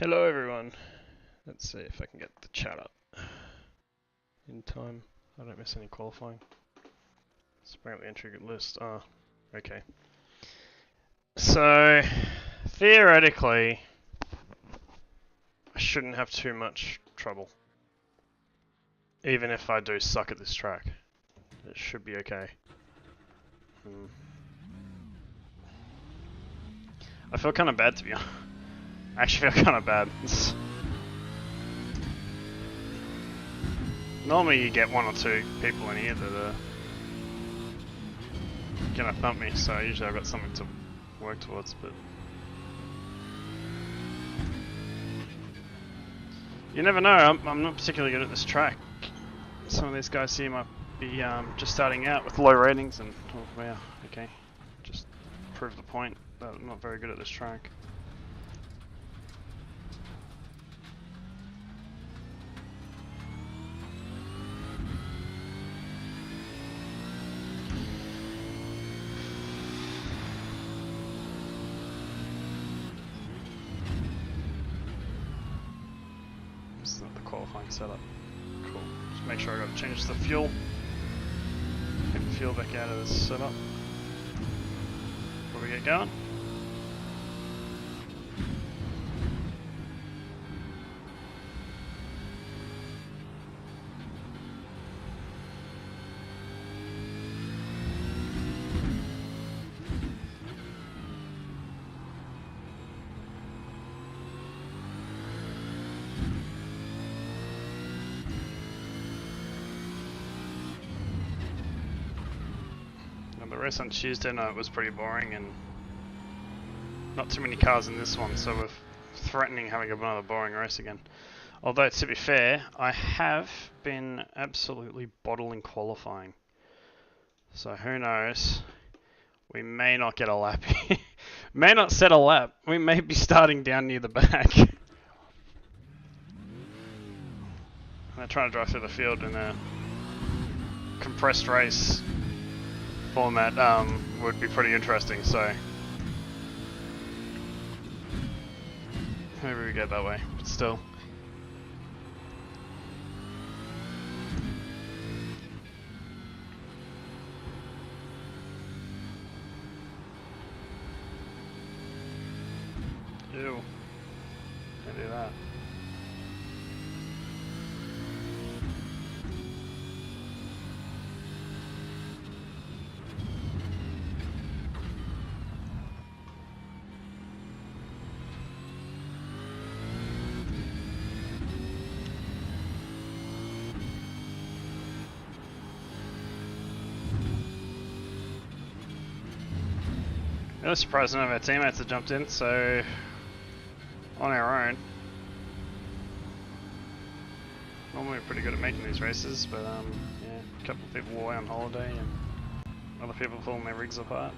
Hello everyone. Let's see if I can get the chat up in time. I don't miss any qualifying. Let's bring up the entry list. Oh, okay. So, theoretically, I shouldn't have too much trouble. Even if I do suck at this track. It should be okay. I feel kind of bad to be honest. I actually feel kind of bad. Normally you get one or two people in here that are gonna thump me, so usually I've got something to work towards, but you never know. I'm not particularly good at this track. Some of these guys here might be just starting out with low ratings, and oh wow, okay, just prove the point that I'm not very good at this track. This is not the qualifying setup. Cool. Just make sure I got to change the fuel. Get the fuel back out of this setup before we get going. The race on Tuesday night was pretty boring and not too many cars in this one, so we're threatening having another boring race again. Although, to be fair, I have been absolutely bottling qualifying. So who knows, we may not get a lap. May not set a lap. We may be starting down near the back. I'm trying to drive through the field in a compressed race format would be pretty interesting, so maybe we get that way, but still. Ew. Can't do that. I was surprised none of our teammates had jumped in, so on our own. Normally we're pretty good at making these races, but yeah, a couple of people away on holiday and other people pulling their rigs apart.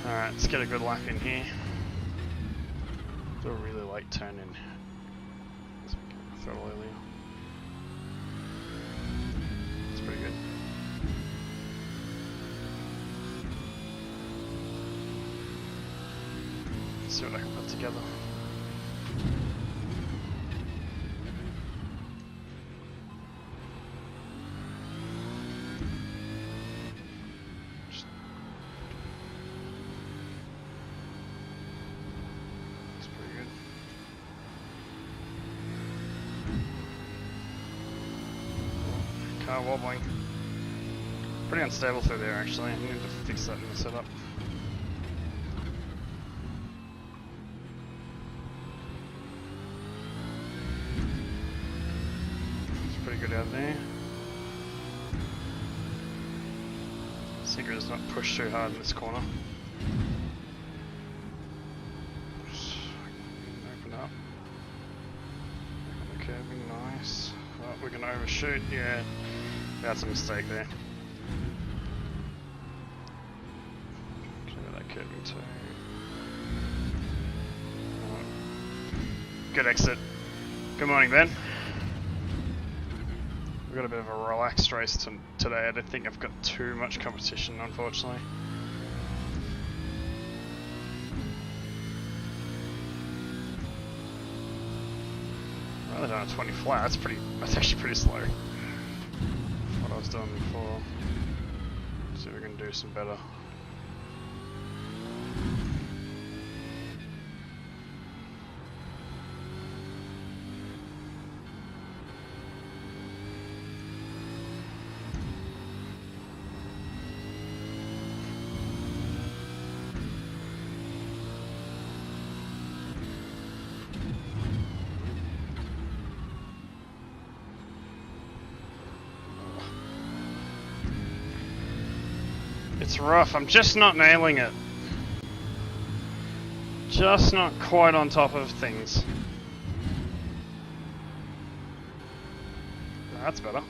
Alright, let's get a good lap in here. Do a really light turn in. Throttle earlier. Pretty good. Let's see what I can put together. Looks pretty good. Car wobbling. Pretty unstable through there actually. I need to fix that in the setup. It's pretty good out there. Secret is not pushed too hard in this corner. Just open up. The curving, nice. Oh, we're gonna overshoot, yeah. That's a mistake there. That curving too. Good exit. Good morning, Ben. We've got a bit of a relaxed race today. I don't think I've got too much competition, unfortunately. Well, done a 20 flat. That's actually pretty slow. What I was doing before. See if we can do some better. It's rough, I'm just not nailing it. Just not quite on top of things. That's better.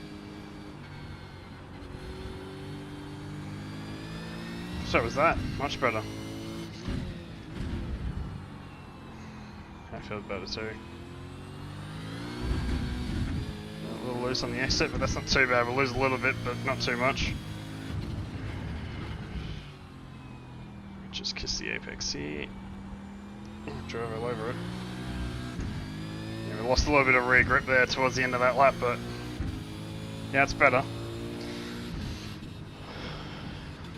So was that. Much better. That feels better too. A little loose on the exit, but that's not too bad. We'll lose a little bit, but not too much. Just kiss the apex here. Drove all over it. Yeah, we lost a little bit of rear grip there towards the end of that lap, but yeah, it's better.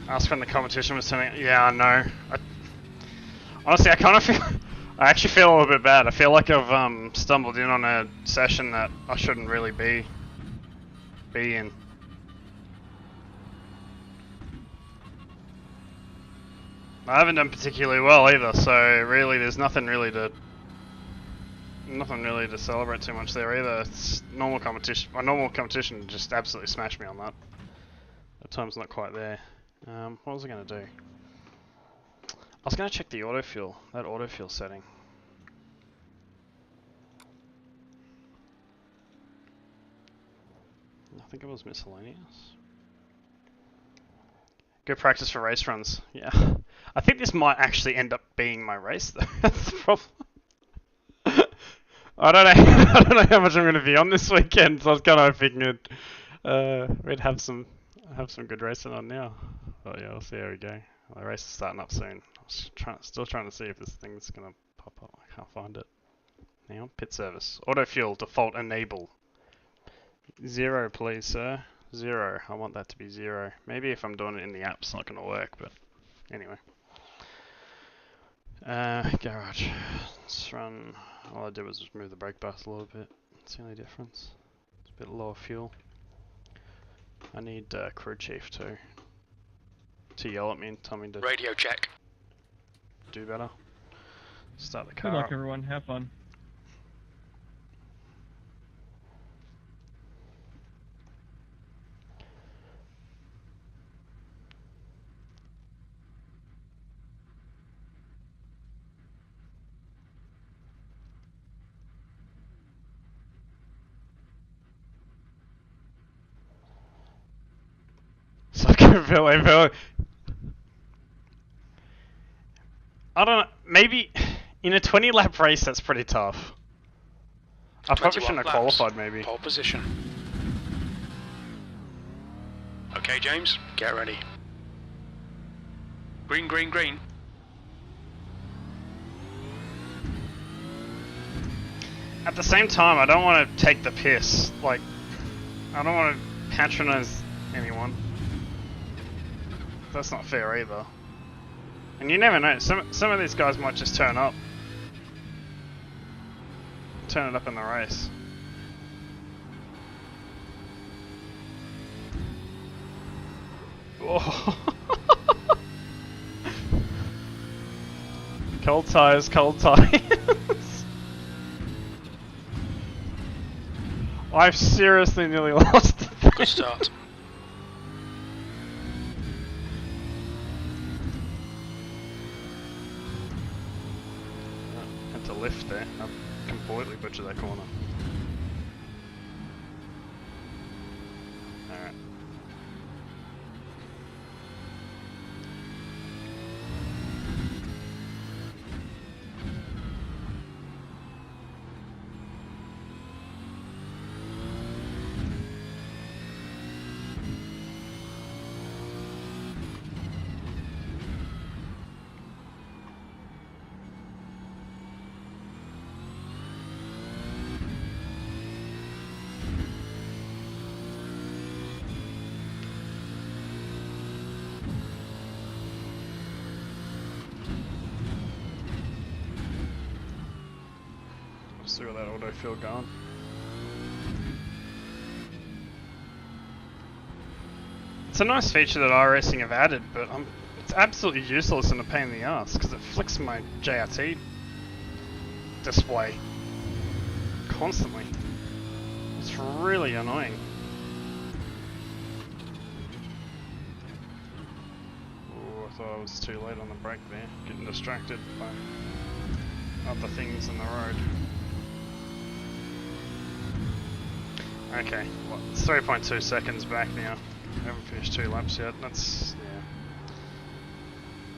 Ask when the competition was turning. Yeah, I know. Honestly, I kind of feel. I actually feel a little bit bad. I feel like I've stumbled in on a session that I shouldn't really be in. I haven't done particularly well either, so really there's nothing really to celebrate too much there either. It's normal competition. My normal competition just absolutely smashed me on that. The time's not quite there. What was I going to do? I was going to check the autofuel, that autofuel setting. I think it was miscellaneous. Good practice for race runs. Yeah. I think this might actually end up being my race though. That's the problem. I don't know how much I'm going to be on this weekend, so I was kind of hoping we'd have some good racing on now. But yeah, we'll see how we go. Well, the race is starting up soon. I was still trying to see if this thing's going to pop up. I can't find it. Hang on, pit service. Auto fuel, default enable. 0 please, sir. 0. I want that to be 0. Maybe if I'm doing it in the app it's not going to work, but anyway. Garage. Let's run. All I did was just move the brake bus a little bit. That's the only difference. It's a bit lower fuel. I need crew chief to yell at me and tell me to radio check. Do better. Start the car. Good luck, up. everyone. Have fun. Billy. I don't know, maybe in a 20 lap race that's pretty tough. I probably shouldn't have qualified maybe. Pole position. Okay James, get ready. Green, green, green. At the same time, I don't want to take the piss. Like, I don't want to patronize anyone. That's not fair either. And you never know, some of these guys might just turn up. Turn it up in the race. Oh. Cold tires, cold tires. I've seriously nearly lost it. Good start. Had to lift there. I've completely butchered that corner. Alright. See what that autofill going. It's a nice feature that iRacing have added, but it's absolutely useless and a pain in the ass because it flicks my JRT display constantly. It's really annoying. Oh, I thought I was too late on the brake there, getting distracted by other things in the road. Okay, well, it's 3.2 seconds back now. I haven't finished 2 laps yet. That's,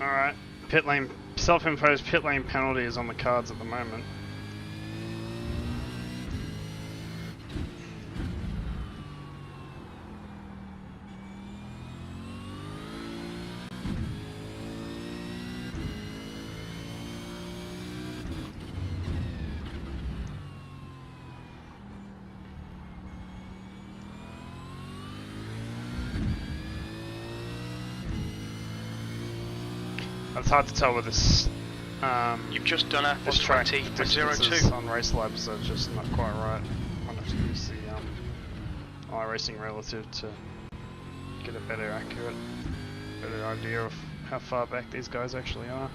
yeah. Alright, pit lane, self-imposed pit lane penalty is on the cards at the moment. It's hard to tell with this. You've just done a this track 120.02 on race labs, so it's just not quite right. I'll have to use the iRacing relative to get a better idea of how far back these guys actually are.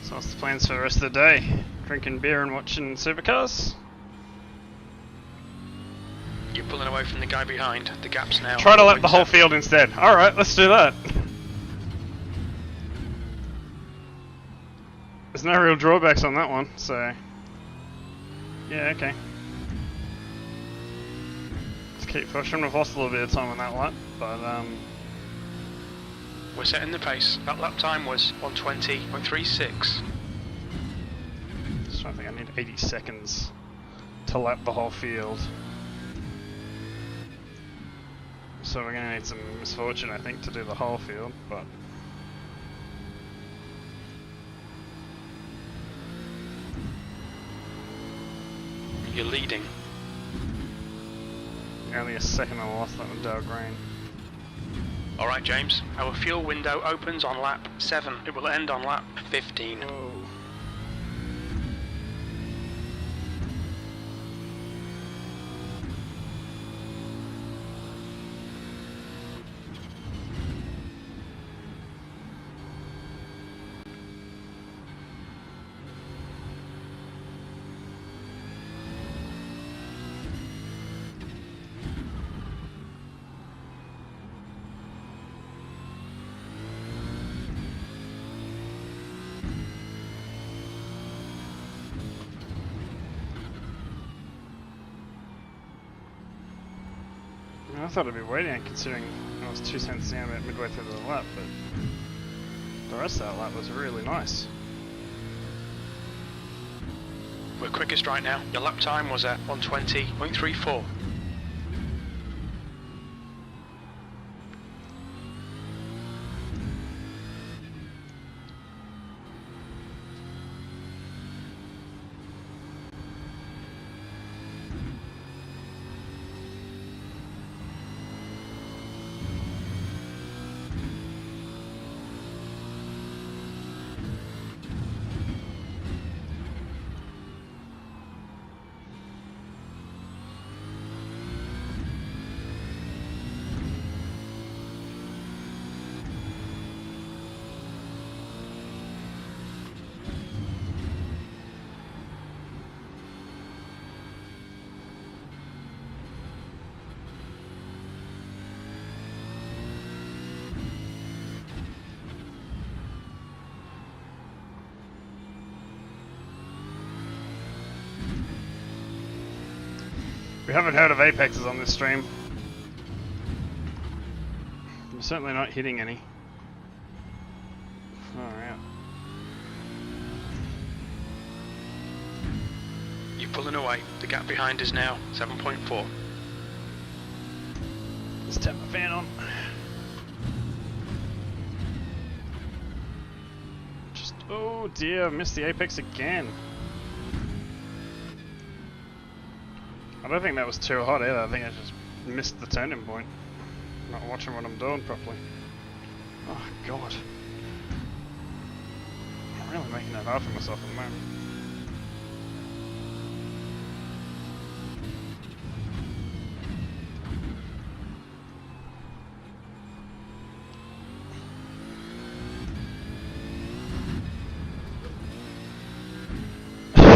So what's the plans for the rest of the day? Drinking beer and watching supercars? You're pulling away from the guy behind. The gap's now. Try to lap the whole field instead. Alright, let's do that. There's no real drawbacks on that one, so... yeah, okay. Let's keep pushing. We've lost a little bit of time on that lap, but we're setting the pace. That lap time was 120.36. Just trying to think, I need 80 seconds to lap the whole field. So we're going to need some misfortune, I think, to do the whole field, but... You're leading. Only a second I lost that with Dale Green. Alright James, our fuel window opens on lap 7. It will end on lap 15. Whoa. I thought I'd be waiting, considering I was 2 cents down about midway through the lap, but the rest of that lap was really nice. We're quickest right now. Your lap time was at 120.34. We haven't heard of Apexes on this stream. certainly not hitting any. Alright. You're pulling away. The gap behind is now 7.4. Let's turn my fan on. Just, oh dear, missed the apex again. I don't think that was too hot either. I think I just missed the turning point. Not watching what I'm doing properly. Oh god. I'm really making it hard for myself at the moment.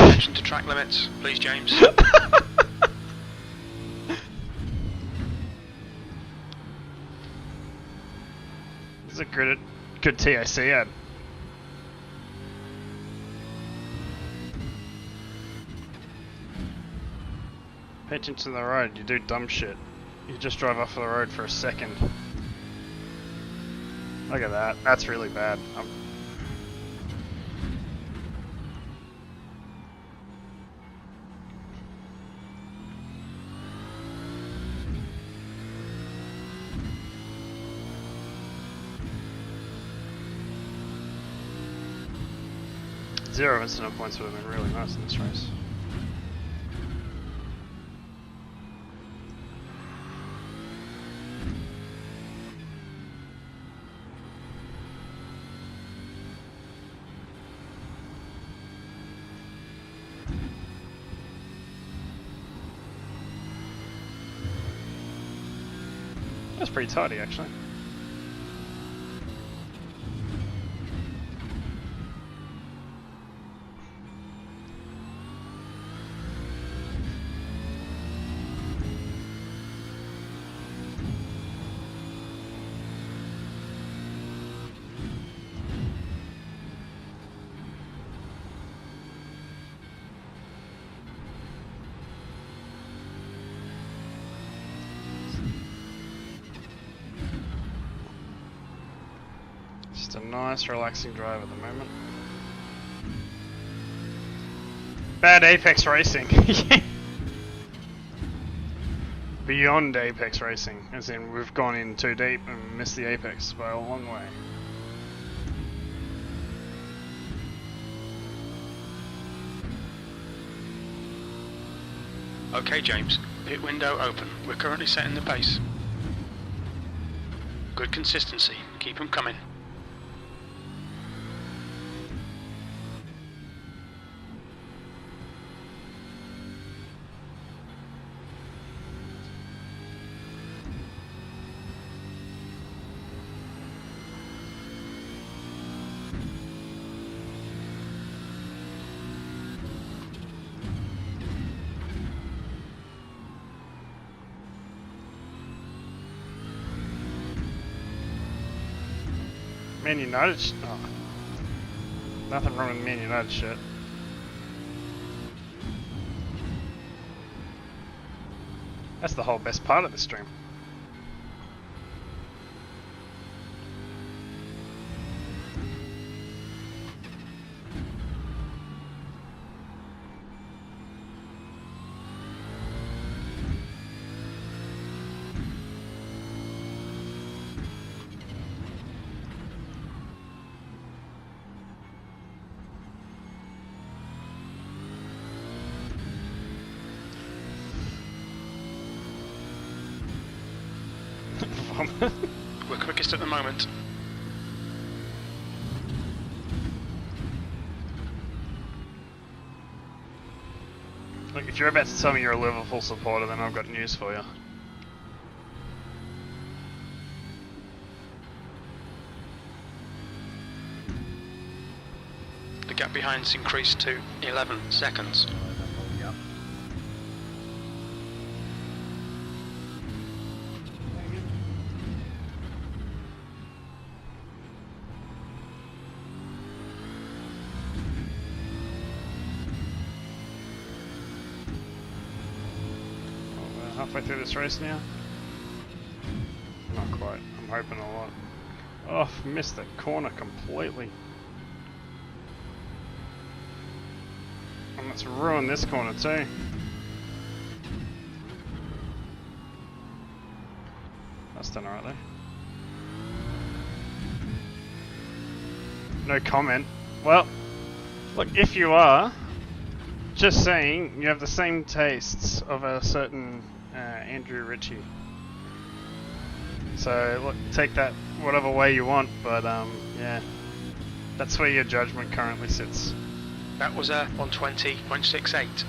Attention to track limits, please, James. This is a good TAC ad. Pay attention to the road, you do dumb shit. You just drive off the road for a second. Look at that, that's really bad. 0 incident points would have been really nice in this race. That's pretty tidy, actually. Just a nice relaxing drive at the moment. Bad Apex Racing. Beyond Apex Racing, as in we've gone in too deep and missed the Apex by a long way. Okay, James. Pit window open. We're currently setting the pace. Good consistency. Keep them coming. Man United oh. Nothing wrong with Man United shit. That's the whole best part of the stream. We're quickest at the moment. Look, if you're about to tell me you're a Liverpool supporter, then I've got news for you. The gap behind's increased to 11 seconds. We're halfway through this race now. Not quite. I'm hoping a lot. Oh, missed that corner completely. And let's ruin this corner too. That's done alright there. No comment. Well, look, if you are, just saying, you have the same tastes of a certain Andrew Ritchie. So, look, take that whatever way you want, but yeah, that's where your judgment currently sits. That was a 120.68.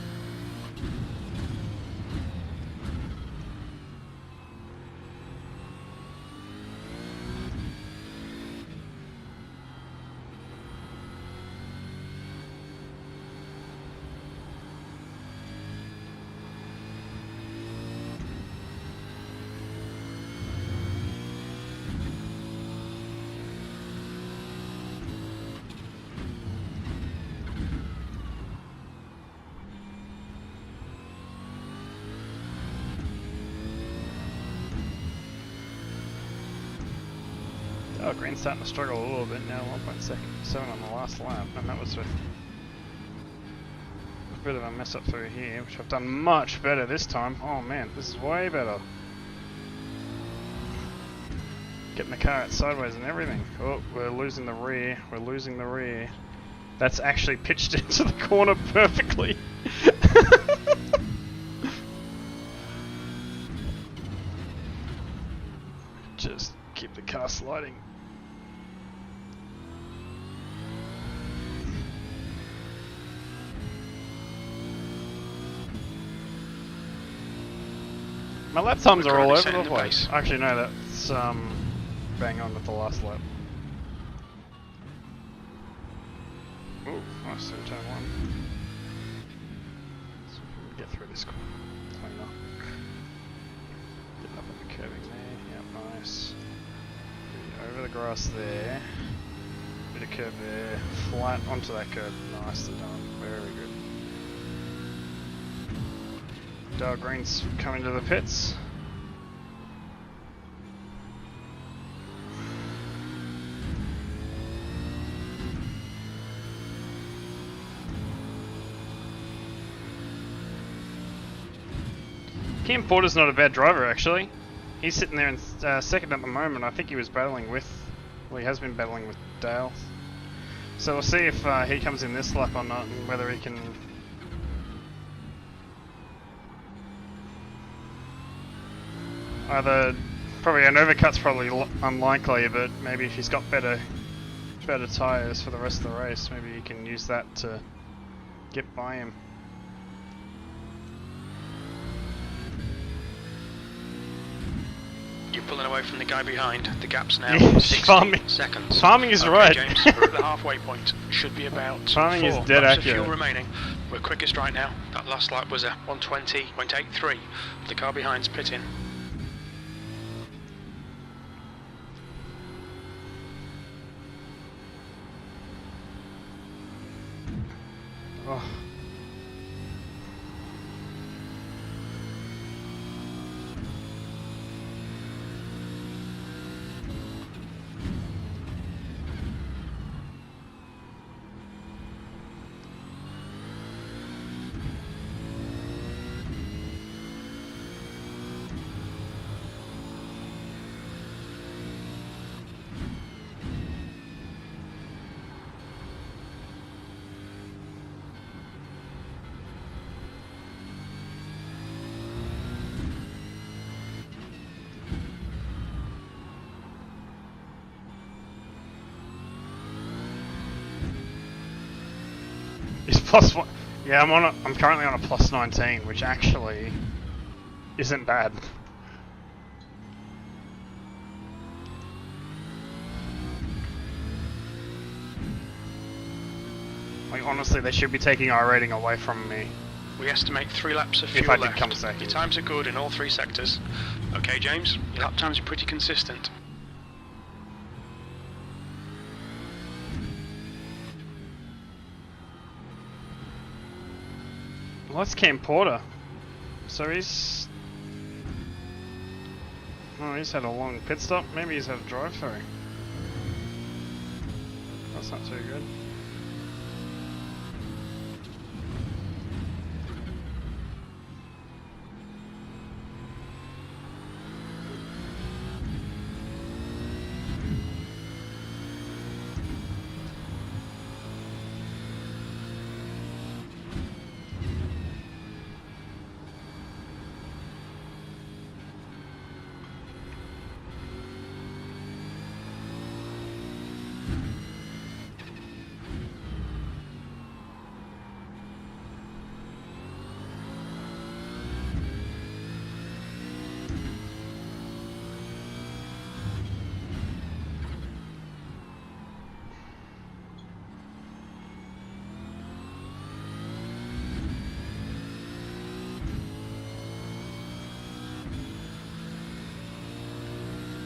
Oh, Green's starting to struggle a little bit now, 1.7 on the last lap, and that was with a bit of a mess up through here, which I've done much better this time. Oh man, this is way better. Getting the car out sideways and everything. Oh, we're losing the rear, we're losing the rear. That's actually pitched into the corner perfectly. Just keep the car sliding. My lap times are all over the place. Actually, no, that's bang on with the last lap. Ooh, nice turn one. So we can get through this corner. Cleaner. Getting up on the curving there. Yep, nice. Over the grass there. Bit of curve there. Flat onto that curve. Nicely done. Very good. Dark Green's coming to the pits. Cam Porter's not a bad driver actually. He's sitting there in second at the moment. I think he was battling with, well, he has been battling with Dale. So we'll see if he comes in this lap or not, and whether he can either, probably an overcut's probably unlikely, but maybe if he's got better tyres for the rest of the race, maybe he can use that to get by him. You're pulling away from the guy behind. The gap's now Yeah, 60 seconds. Farming is okay, right. James, we're at the halfway point. Should be about Farming 4 is dead laps accurate. of fuel remaining. We're quickest right now. That last lap was a 120.83. The car behind's pitting. Oh. It's +1. Yeah, I'm currently on a +19, which actually isn't bad. Like honestly, they should be taking our rating away from me. We estimate 3 laps of fuel If I did left. come second. Your times are good in all 3 sectors. Okay, James, your lap times are pretty consistent. Well, that's Cam Porter. So he's... Oh, he's had a long pit stop. Maybe he's had a drive-through. That's not too good.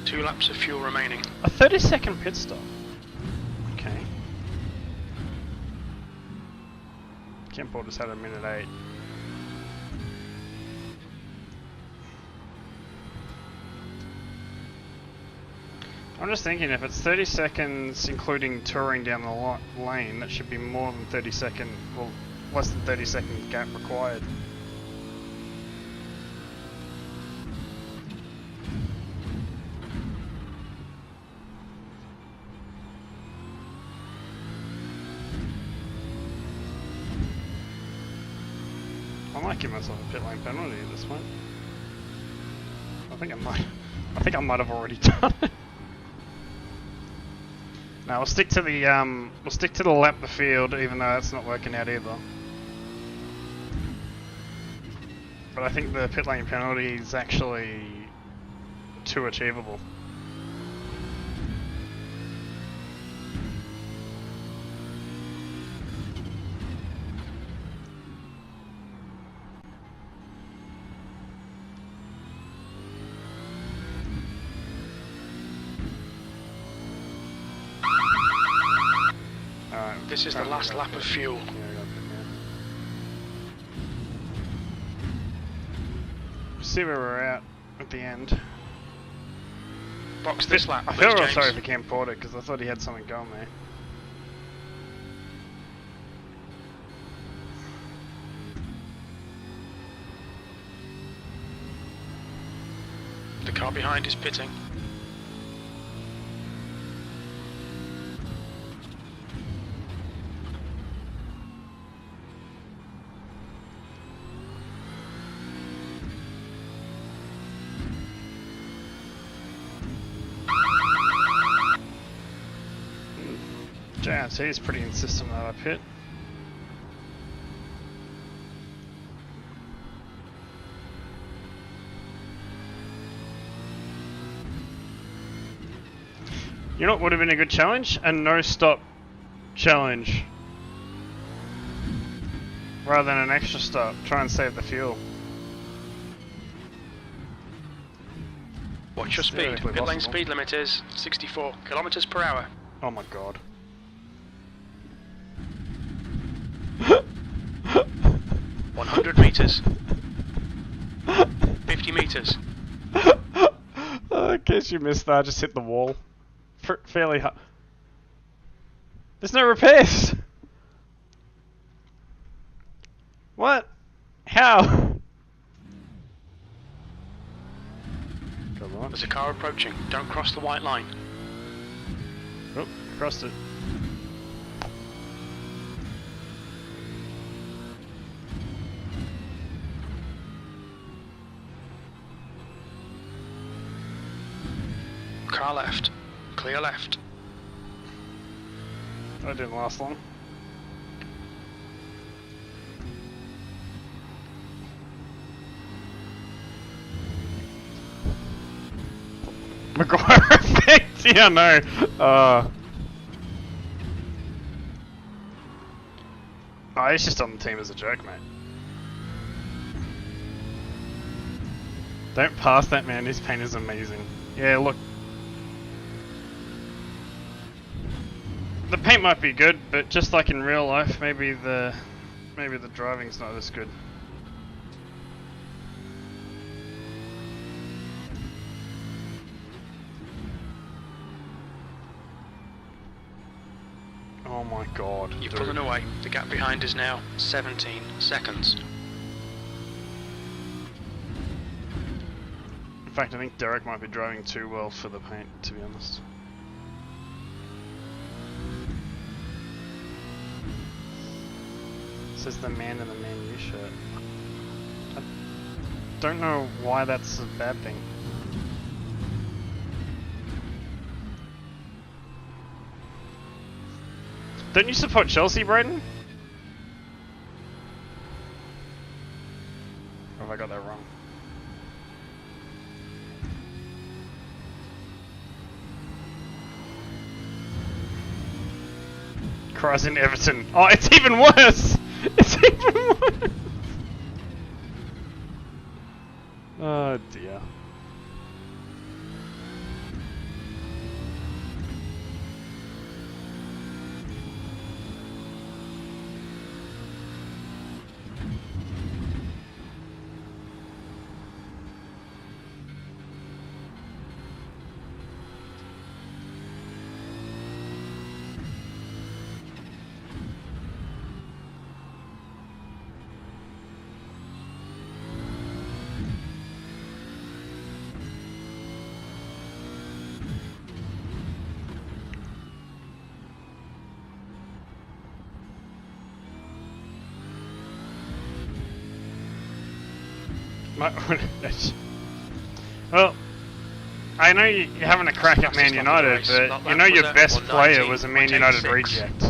Two laps of fuel remaining. A 30-second pit stop. Okay. Kemport just had a minute 8. I'm just thinking if it's 30 seconds including touring down the lane, that should be more than 30 second, well, less than 30 second gap required. I might give myself a pit lane penalty at this point. I think I might have already done it. Now we'll stick to the lap the field, even though that's not working out either. But I think the pit lane penalty is actually too achievable. This is the last lap of fuel. See where we're at the end. Box this lap. I feel real sorry for Cam Porter because I thought he had something going there. The car behind is pitting. JRT is pretty insistent that I pit. You know what would have been a good challenge? A no-stop challenge. Rather than an extra stop. Try and save the fuel. Watch your speed. Pit lane speed limit is 64 kilometers per hour. Oh my god. 100 meters. 50 meters. In case you missed that, I just hit the wall. Fairly hard. There's no repairs! What? How? Come on. There's a car approaching. Don't cross the white line. Oh, crossed it. Car left. Clear left. That didn't last long. Maguire effect? Yeah, no. Oh, he's just on the team as a joke, mate. Don't pass that man, his paint is amazing. Yeah, look. The paint might be good, but just like in real life, maybe the driving's not as good. Oh my god. You're dude. pulling away. The gap behind is now 17 seconds. In fact, I think Derek might be driving too well for the paint, to be honest. Says the man in the Man U shirt. I don't know why that's a bad thing. Don't you support Chelsea, Braden? Or have I got that wrong? Cries in Everton. Oh, it's even worse! It's even worse! Oh dear. Well, I know you're having a crack at Man United, but you know your best player was a Man United reject.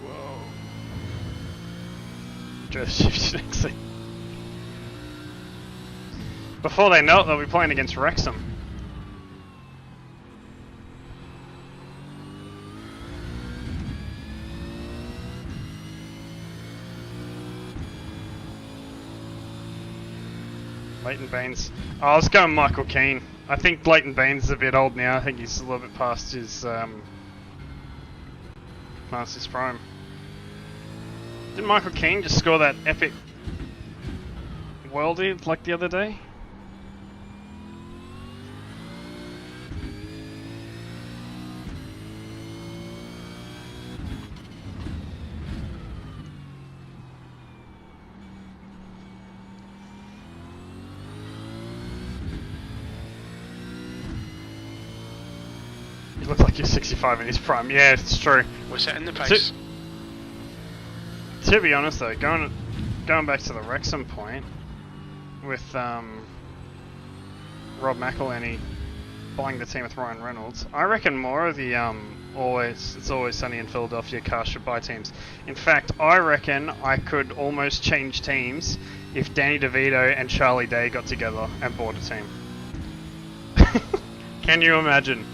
Whoa. Just shifted exit. Before they know it, they'll be playing against Wrexham. Leighton Baines. Oh, I was going Michael Keane. I think Leighton Baines is a bit old now. I think he's a little bit past his prime. Didn't Michael Keane just score that epic worldie like the other day? You look like you're 65 in his prime. Yeah, it's true. We're setting the pace. To be honest though, going back to the Wrexham point with Rob McElhenney buying the team with Ryan Reynolds, I reckon more of the It's Always Sunny in Philadelphia cast should buy teams. In fact, I reckon I could almost change teams if Danny DeVito and Charlie Day got together and bought a team. Can you imagine?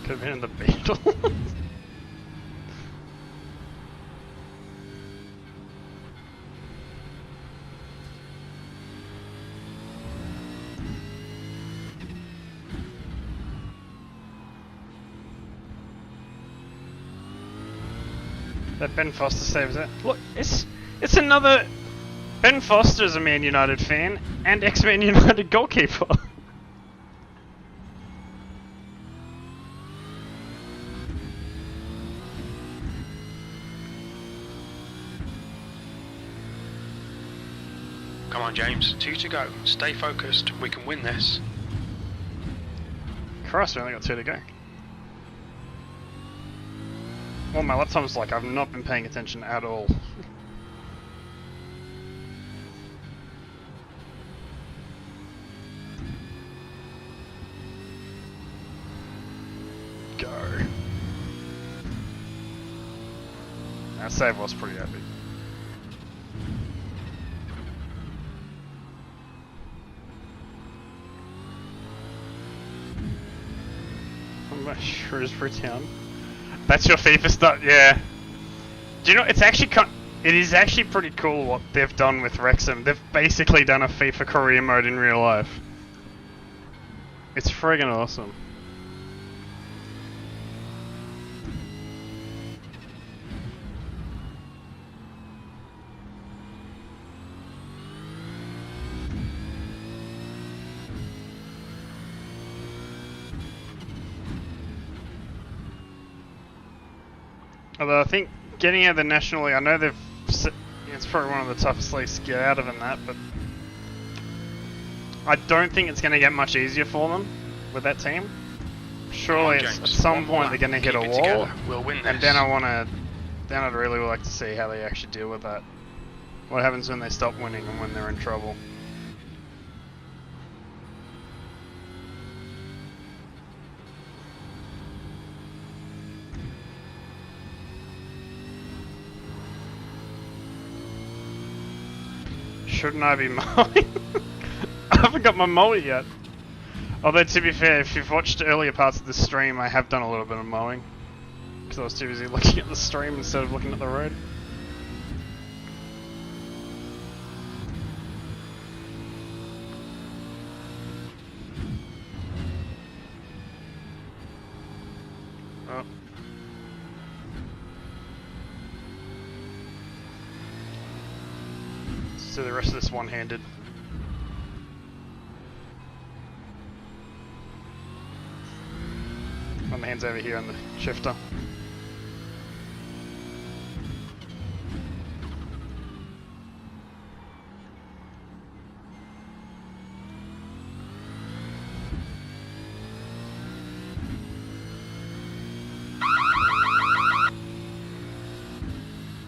Could have been in the Beatles. That Ben Foster saves it. Look, it's another. Ben Foster's a Man United fan and ex-Man United goalkeeper. Come on, James. 2 to go. Stay focused. We can win this. Christ, we only got 2 to go. Well, my laptop's like, I've not been paying attention at all. Go. That save was pretty epic. Shrewsbury Town. That's your FIFA stuff, yeah. Do you know, it's actually it is actually pretty cool what they've done with Wrexham. They've basically done a FIFA career mode in real life. It's friggin' awesome. Although I think getting out of the National League, I know it's probably one of the toughest leagues to get out of in that, but I don't think it's going to get much easier for them with that team. Surely at some point they're going to hit a wall, we'll win this. And then I'd really like to see how they actually deal with that. What happens when they stop winning and when they're in trouble. Shouldn't I be mowing? I haven't got my mower yet. Although to be fair, if you've watched earlier parts of the stream, I have done a little bit of mowing. Because I was too busy looking at the stream instead of looking at the road. Oh. So the rest of this one-handed. My hand's over here on the shifter.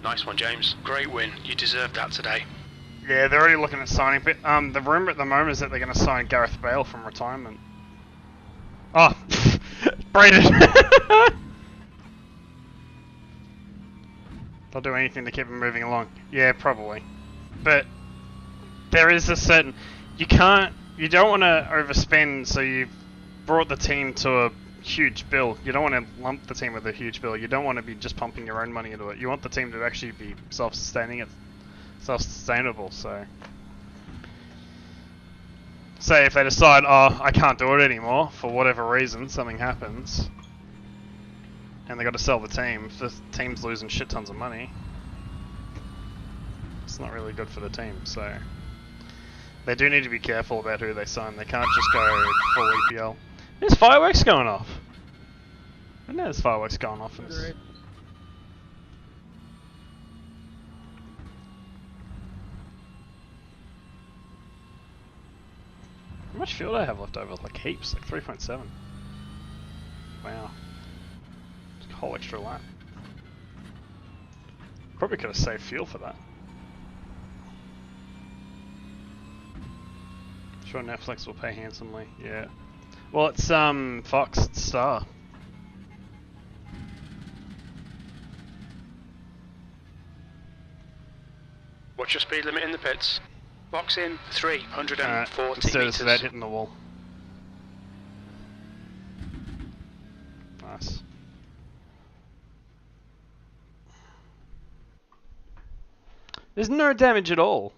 Nice one, James. Great win. You deserved that today. Yeah, they're already looking at signing. The rumour at the moment is that they're going to sign Gareth Bale from retirement. Oh, Braden. They'll do anything to keep him moving along. Yeah, probably. But there is a certain... You don't want to overspend, so you've brought the team to a huge bill. You don't want to lump the team with a huge bill. You don't want to be just pumping your own money into it. You want the team to actually be self-sustainable, so... Say if they decide, oh, I can't do it anymore, for whatever reason, something happens, and they got to sell the team. If the team's losing shit tons of money, it's not really good for the team, so... They do need to be careful about who they sign. They can't just go full EPL. There's fireworks going off! I know there's fireworks going off. How much fuel do I have left over? Like heaps, like 3.7. Wow. It's a whole extra lap. Probably could have saved fuel for that. Sure Netflix will pay handsomely, yeah. Well, it's Fox, it's Star. What's your speed limit in the pits? Box in 340 instead meters. of that hitting the wall. Nice. There's no damage at all.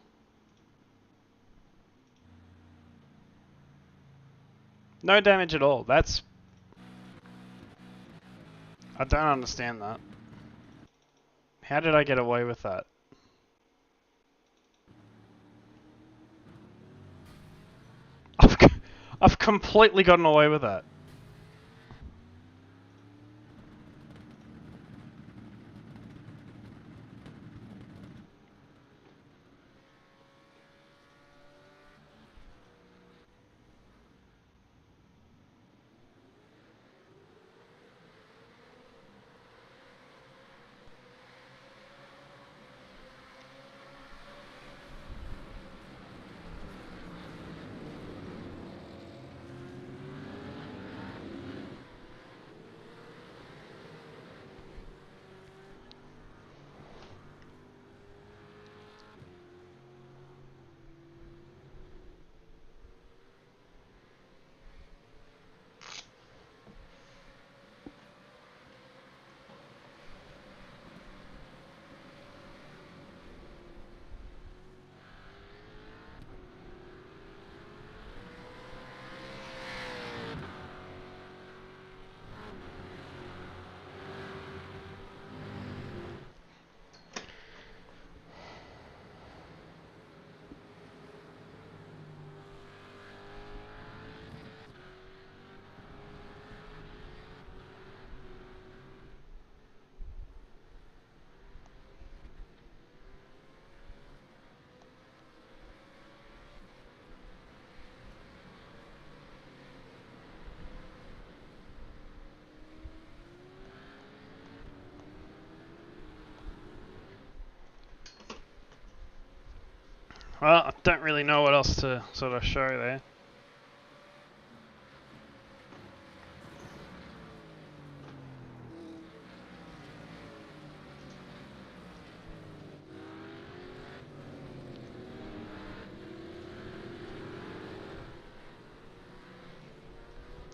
No damage at all. That's... I don't understand that. How did I get away with that? I've completely gotten away with that. Well, I don't really know what else to sort of show there.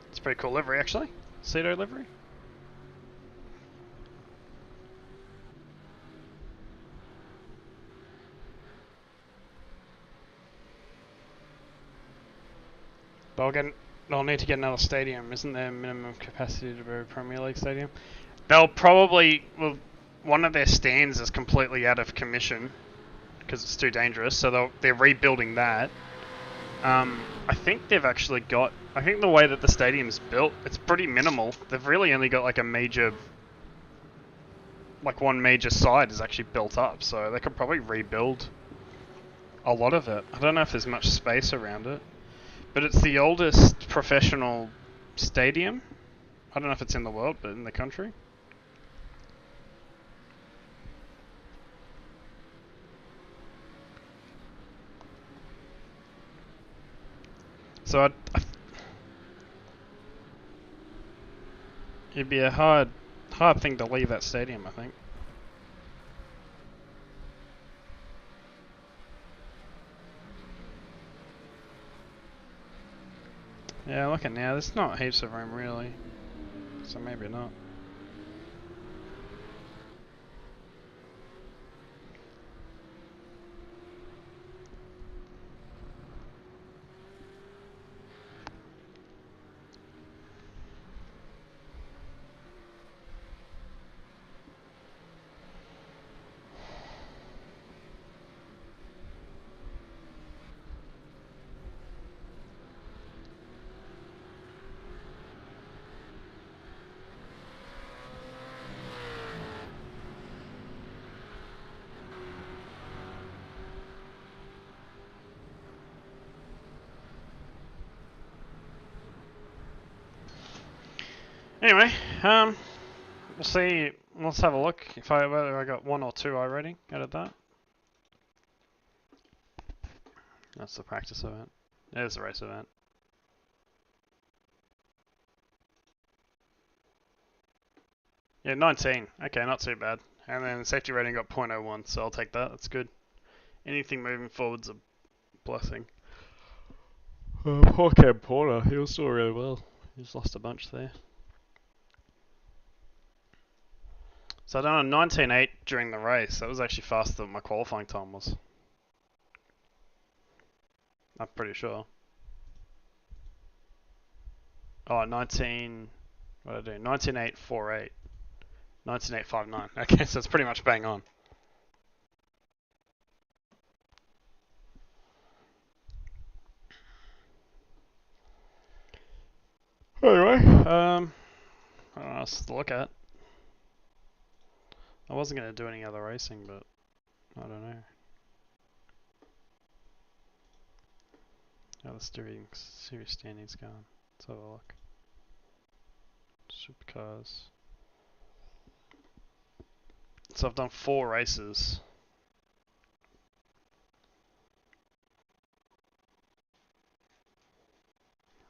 It's a pretty cool livery, actually. Cedo livery. They'll need to get another stadium. Isn't there minimum capacity to be a Premier League stadium? They'll probably... Well, one of their stands is completely out of commission because it's too dangerous, so they're rebuilding that. I think they've actually got... I think the way that the stadium's built, it's pretty minimal. They've really only got like a major... Like one major side is actually built up, so they could probably rebuild a lot of it. I don't know if there's much space around it. But it's the oldest professional stadium. I don't know if it's in the world, but in the country. So it'd be a hard thing to leave that stadium, I think. Yeah, look at now, there's not heaps of room really. So maybe not. Anyway, we'll see. Let's have a look if whether I got 1 or 2 already out of that. That's the practice event. There's the race event. Yeah, 19. Okay, not too bad. And then safety rating got 0.01, so I'll take that. That's good. Anything moving forward's a blessing. Poor Cam Porter, he was still really well. He's lost a bunch there. So I done a 19.8 during the race. That was actually faster than my qualifying time was. I'm pretty sure. Oh, 19... What did I do? 19.848. 19.859. Okay, so it's pretty much bang on. Anyway, I don't know what else to look at. I wasn't going to do any other racing, but I don't know. How the series standings going? Let's have a look. Supercars. So I've done 4 races.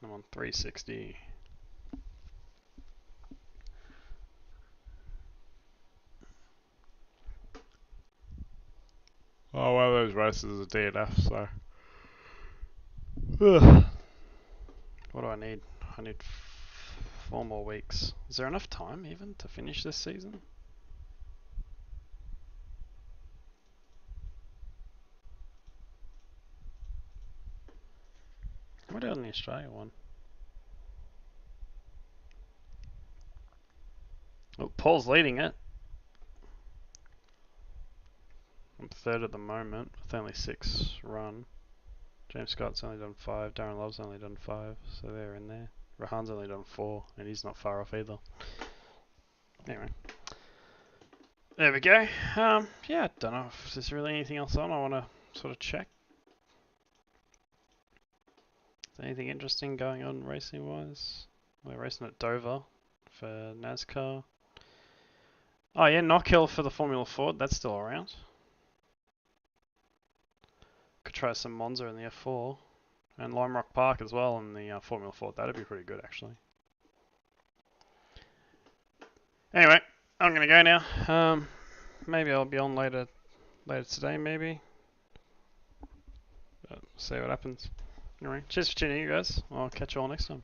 I'm on 360. Oh, one of those races is a DNF, so. Ugh. What do I need? I need 4 more weeks. Is there enough time even to finish this season? What about the Australia one? Oh, Paul's leading it. I'm 3rd at the moment with only 6 run. James Scott's only done 5. Darren Love's only done 5, so they're in there. Rahan's only done 4, and he's not far off either. Anyway. There we go. Yeah, I don't know if there's really anything else on I want to sort of check. Is there anything interesting going on racing wise? We're racing at Dover for NASCAR. Oh yeah, Knockhill for the Formula Ford, that's still around. try some Monza in the F4 and Lime Rock Park as well in the Formula 4. That'd be pretty good actually. Anyway, I'm gonna go now. Maybe I'll be on later today, maybe. But see what happens. Anyway, cheers for tuning in, guys. I'll catch you all next time.